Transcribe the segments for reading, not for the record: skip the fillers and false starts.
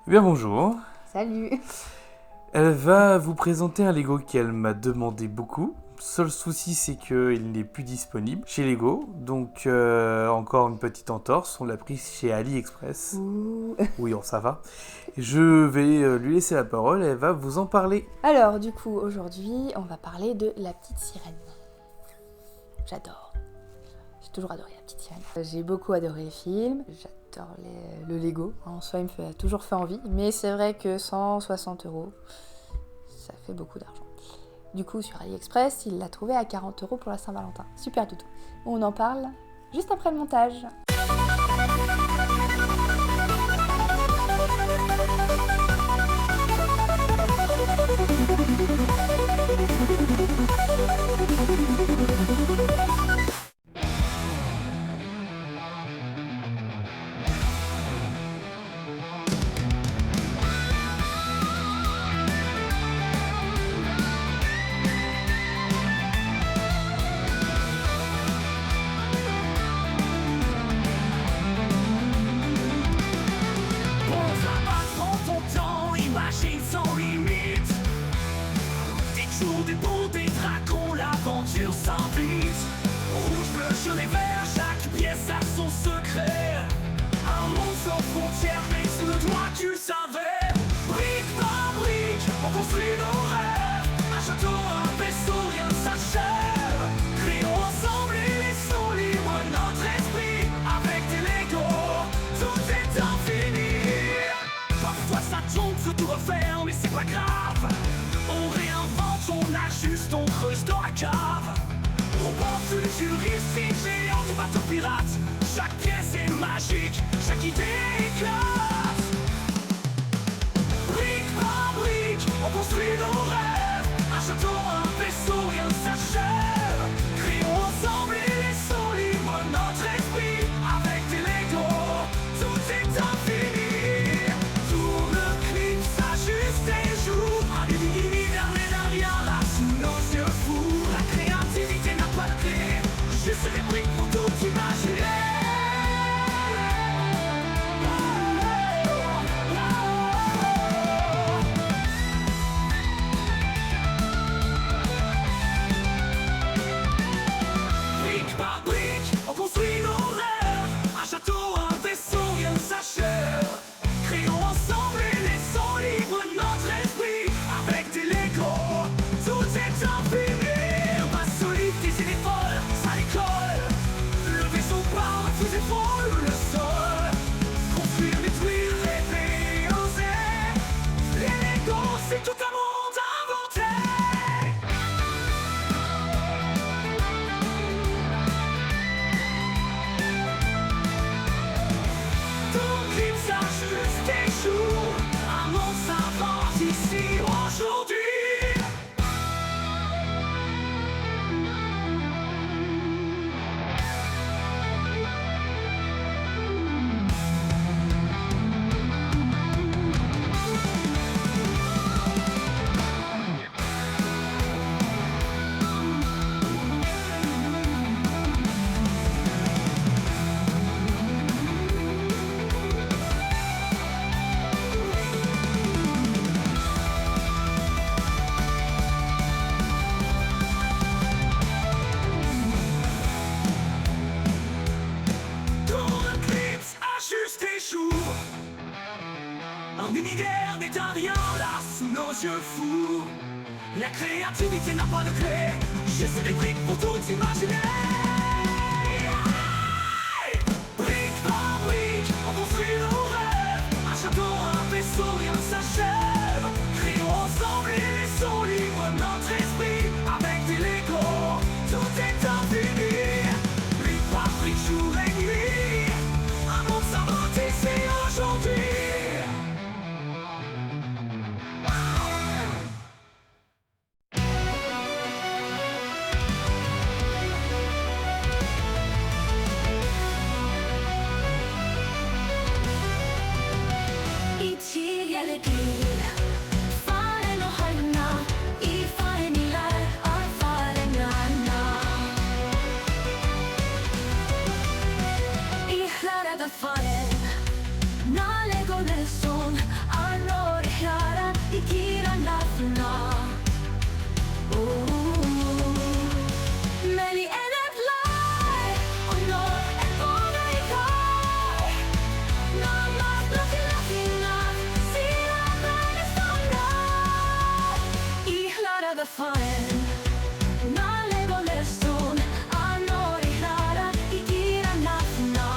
Eh bien bonjour. Salut. Elle va vous présenter un Lego qu'elle m'a demandé beaucoup. Seul souci, c'est qu'il n'est plus disponible chez Lego. Donc encore une petite entorse, on l'a pris chez AliExpress. Ouh. Oui, ça va. Je vais lui laisser la parole, elle va vous en parler. Alors du coup, aujourd'hui, on va parler de La Petite Sirène. J'adore. J'ai toujours adoré La Petite Sirène. J'ai beaucoup adoré les films, j'adore le Lego. En soi, il a toujours fait envie. Mais c'est vrai que 160€, ça fait beaucoup d'argent. Du coup, sur AliExpress, il l'a trouvé à 40€ pour la Saint-Valentin. Super doudou. On en parle juste après le montage. Sans limite, des jours, des beaux, des dragons, l'aventure s'invite. Rouge, bleu, jaune et vert, chaque pièce a son secret. Un monde sans frontières, mais souviens-toi que tu le savais. Brique par brique, on construit nos rêves. Un château, un vaisseau, rien ne s'achève. Créons ensemble et laissons libre notre esprit. Avec des Legos, tout est infini. Parfois ça tombe, se tout refaire, mais c'est pas grave. On réinvente, on ajuste, on creuse dans la cave. On pense futuriste, géant du bateau pirate. Chaque pièce est magique, chaque idée éclate. Brique par brique, on construit nos rêves. Un château, un vaisseau, rien ne s'achève. Créons ensemble et laissons libre notre esprit. Avec des Legos, tout est infini. Tout le clip s'ajuste et joue. Un univers mais d'un rien là sous nos yeux fous. La créativité n'a pas de clé, juste des briques pour tout imaginer. Brique par brique, on construit nos rêves. Un château, un vaisseau, rien ne s'achève. Créons ensemble et laissons libre notre esprit. Avec des Legos, tout est infini. On va solide, des idées folles, ça décolle. Le vaisseau part, tous épaules le sol. Construire, détruire, rêver, oser. Les Legos, c'est tout un monde inventé. Ton clip s'ajuste et joue. Un monde s'invente ici aujourd'hui. Ton clip s'ajuste et joue. Un univers n'est un rien là sous nos yeux fous. La créativité n'a pas de clé, juste des briques pour tout imaginer. Brique par brique, on construit nos rêves. Un château, un vaisseau, rien ne s'achève. Créons ensemble et laissons libre notre esprit. Avec des Legos, tout est infini. Brique par brique, jour et nuit. Un monde s'invente et c'est aujourd'hui. Ichi yaletil, fare no harna, ifani faen. Nale bolestun, anori rara, ikira nafna.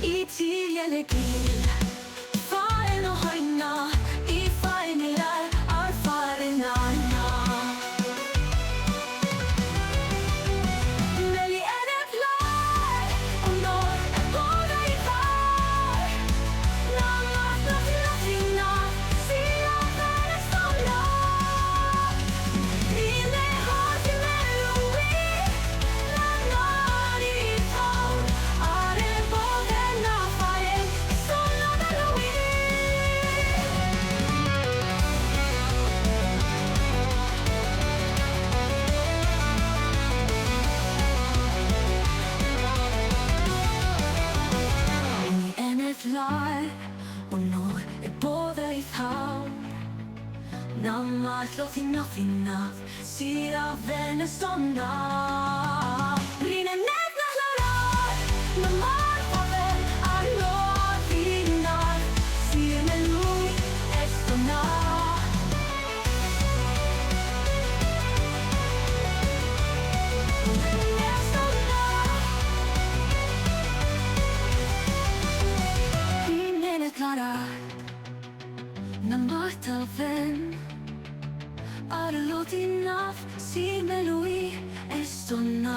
Iti yelegil, faen o hoina, I faen ilar, ar faen anna. Meli enet lar, onor e boda I far. Namat latina, sia venestola. Ine hati melui, nanari tau. Are boda na faen, solo melui. Ni enet lar, onor e boda I tau. Namat latina, sia venestola. Line net naklarar, namat pavel, alotinar, sia melui estona. Arlotinaf, si melui estona.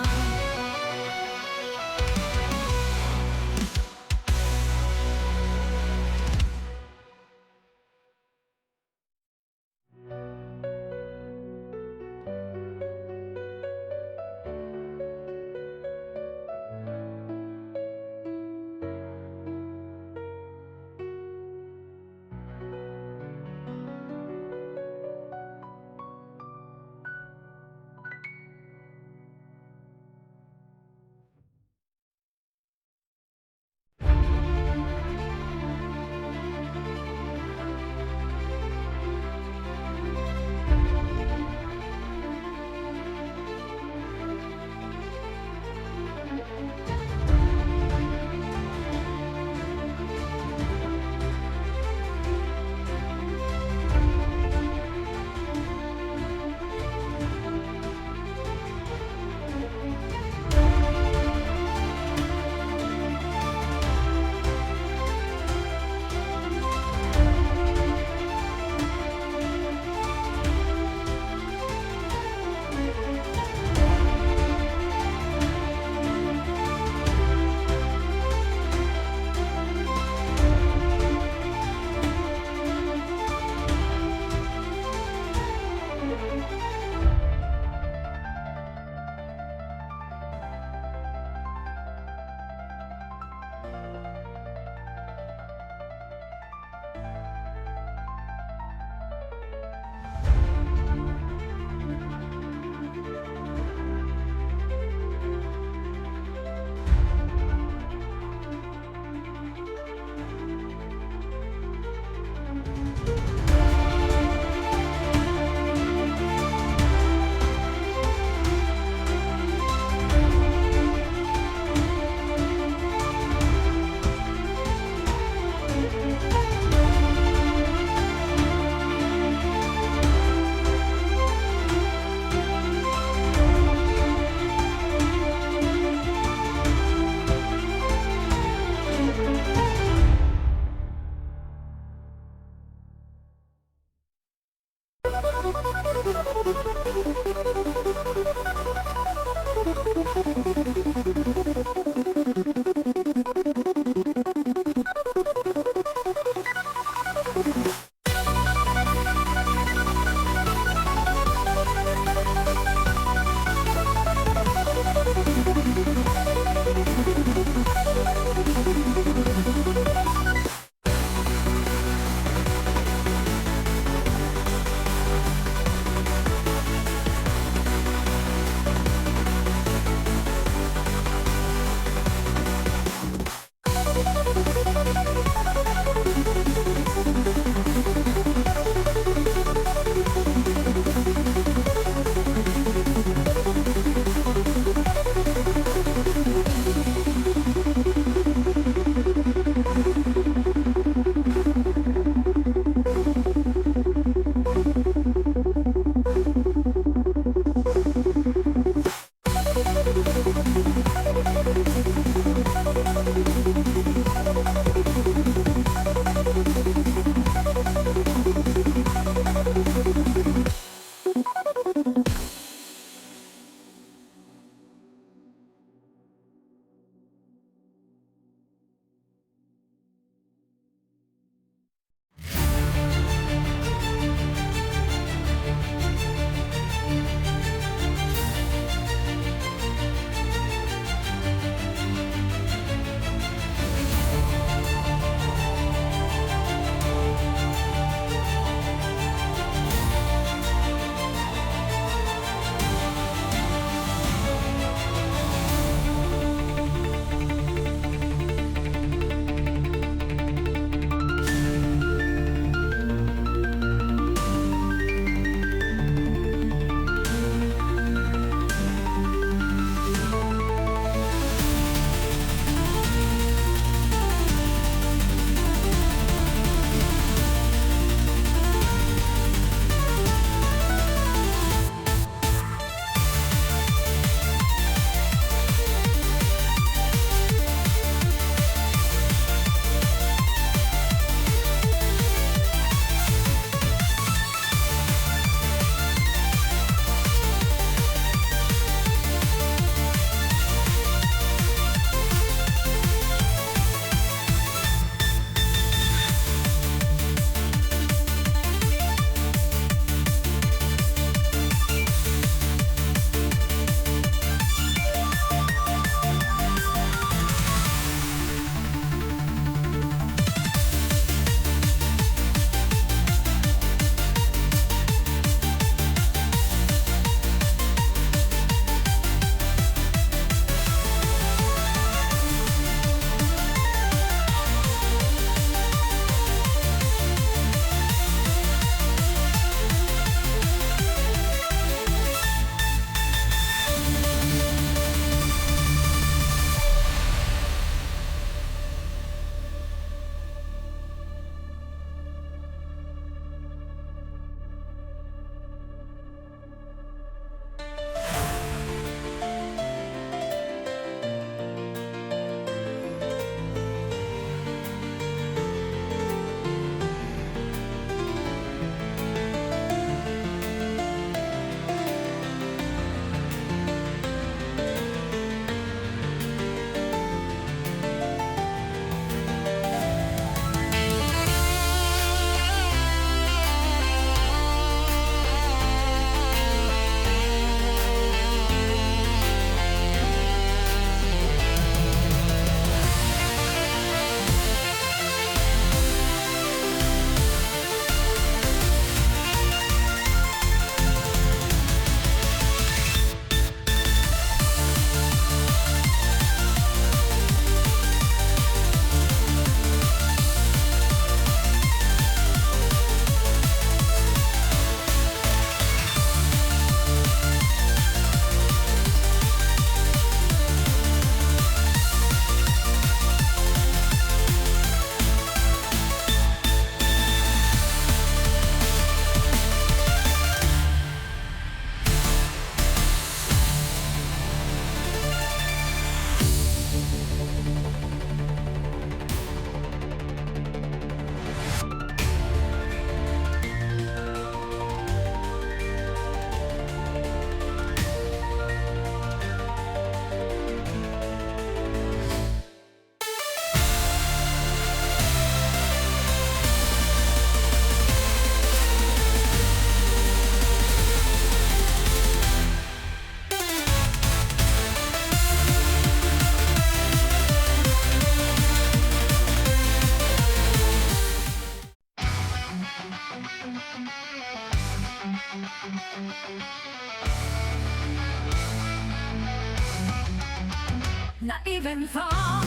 Naiven van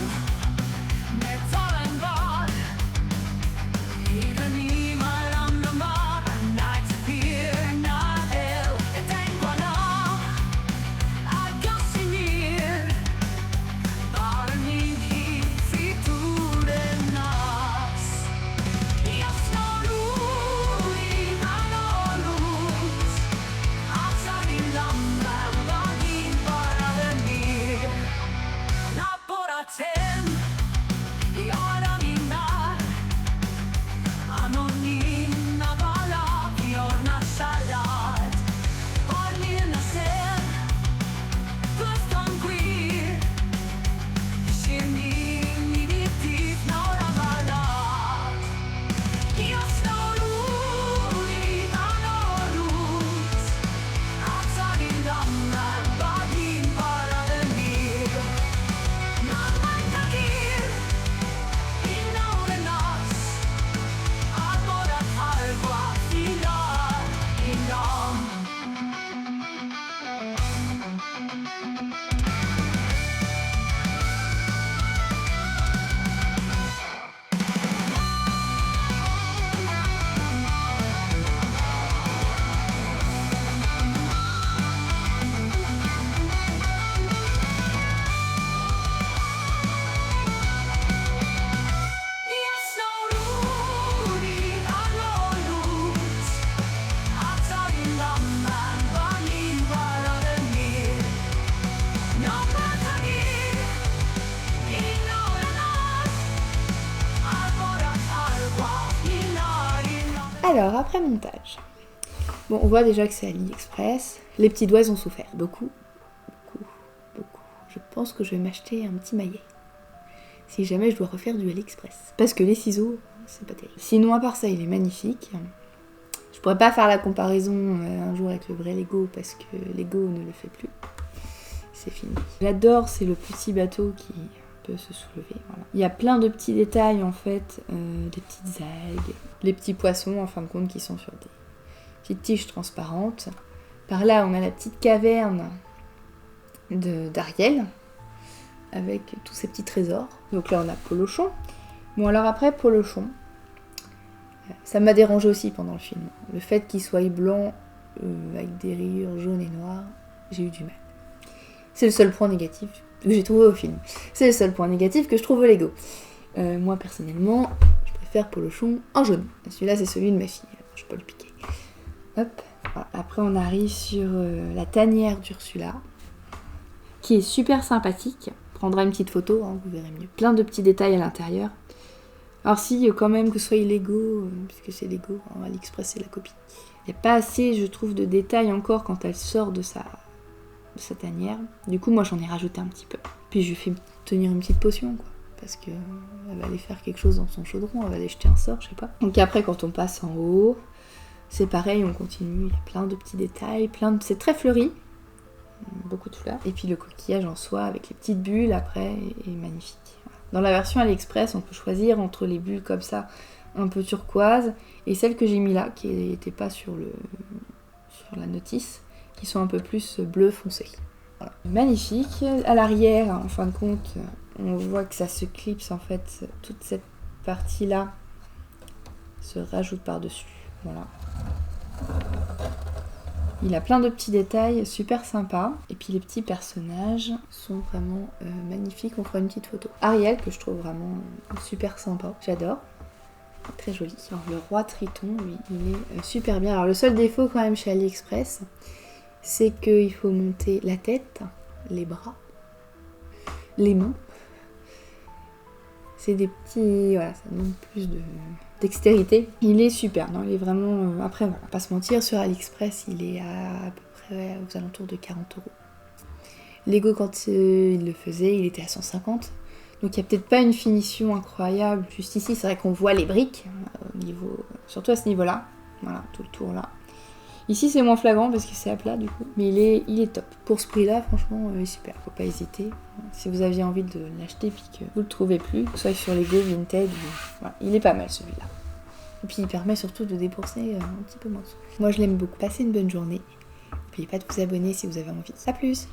met allen var. Even niemand aan de mar. Night hier naar hel. Het denk maar na. Ik kan ze niet. Maar niet hier toe de nas. Jag snart rolig aan oss. Alltså din lampa var din bara den ner. Na poraten. Jag är min nar. Anonima bala. Jorna salat. Barnina sen. Pustan queer. Känning i ditt liv några ballad. Jag slår rolig an oss. Alltså din lamma var din bara den ner. Mamma tager inom en natt. Att våra halva filar inom. Jag slår rolig an oss. Alltså din lamma var din bara den ner. Mamma tager inom en natt. Att våra halva filar inom. Alors, après montage. Bon, on voit déjà que c'est AliExpress. Les petits doigts ont souffert. Beaucoup. Je pense que je vais m'acheter un petit maillet. Si jamais je dois refaire du AliExpress. Parce que les ciseaux, c'est pas terrible. Sinon, à part ça, il est magnifique. Je pourrais pas faire la comparaison un jour avec le vrai Lego parce que Lego ne le fait plus. C'est fini. J'adore, c'est le petit bateau qui peut se soulever. Voilà. Il y a plein de petits détails en fait, des petites algues, les petits poissons en fin de compte qui sont sur des petites tiges transparentes. Par là, on a la petite caverne d'Ariel avec tous ces petits trésors. Donc là, on a Polochon. Bon, alors après, Polochon, ça m'a dérangé aussi pendant le film. Le fait qu'il soit blanc avec des rayures jaunes et noires, j'ai eu du mal. C'est le seul point négatif que j'ai trouvé au film. C'est le seul point négatif que je trouve au Lego. Moi, personnellement, je préfère Polochon en jaune. Celui-là, c'est celui de ma fille. Je peux le piquer. Hop. Voilà. Après, on arrive sur la tanière d'Ursula, qui est super sympathique. Je prendrai une petite photo, hein, vous verrez mieux. Plein de petits détails à l'intérieur. Alors si, quand même, que ce soit Lego, puisque c'est Lego, hein, AliExpress c'est la copie. Il n'y a pas assez, je trouve, de détails encore quand elle sort de sa tanière. Du coup, moi, j'en ai rajouté un petit peu. Puis je lui fais tenir une petite potion, quoi. Parce que elle va aller faire quelque chose dans son chaudron, elle va aller jeter un sort, je sais pas. Donc après, quand on passe en haut, c'est pareil, on continue. Il y a plein de petits détails, c'est très fleuri. Beaucoup de fleurs. Et puis le coquillage en soi avec les petites bulles après est magnifique. Voilà. Dans la version AliExpress, on peut choisir entre les bulles comme ça, un peu turquoise, et celles que j'ai mis là, qui n'étaient pas sur la notice, qui sont un peu plus bleu foncé. Voilà. Magnifique. À l'arrière, en fin de compte, on voit que ça se clipse en fait, toute cette partie-là se rajoute par-dessus. Voilà. Il a plein de petits détails super sympas. Et puis les petits personnages sont vraiment magnifiques. On fera une petite photo. Ariel, que je trouve vraiment super sympa. J'adore. Très joli. Alors, le roi Triton, lui, il est super bien. Alors le seul défaut quand même chez AliExpress, c'est qu'il faut monter la tête, les bras, les mains. C'est des petits... Voilà, ça demande plus dextérité. Il est super, non, il est vraiment... Après, voilà, pas se mentir, sur AliExpress, il est à peu près aux alentours de 40 €. Lego, quand il le faisait, il était à 150. Donc il n'y a peut-être pas une finition incroyable. Juste ici, c'est vrai qu'on voit les briques, surtout à ce niveau-là. Voilà, tout le tour là. Ici, c'est moins flagrant parce que c'est à plat du coup. Mais il est top. Pour ce prix-là, franchement, il est super. Faut pas hésiter. Si vous aviez envie de l'acheter puis que vous le trouvez plus, soit sur Lego, Vinted, voilà. Il est pas mal celui-là. Et puis il permet surtout de débourser un petit peu moins de sous. Moi je l'aime beaucoup. Passez une bonne journée. N'oubliez pas de vous abonner si vous avez envie. A plus!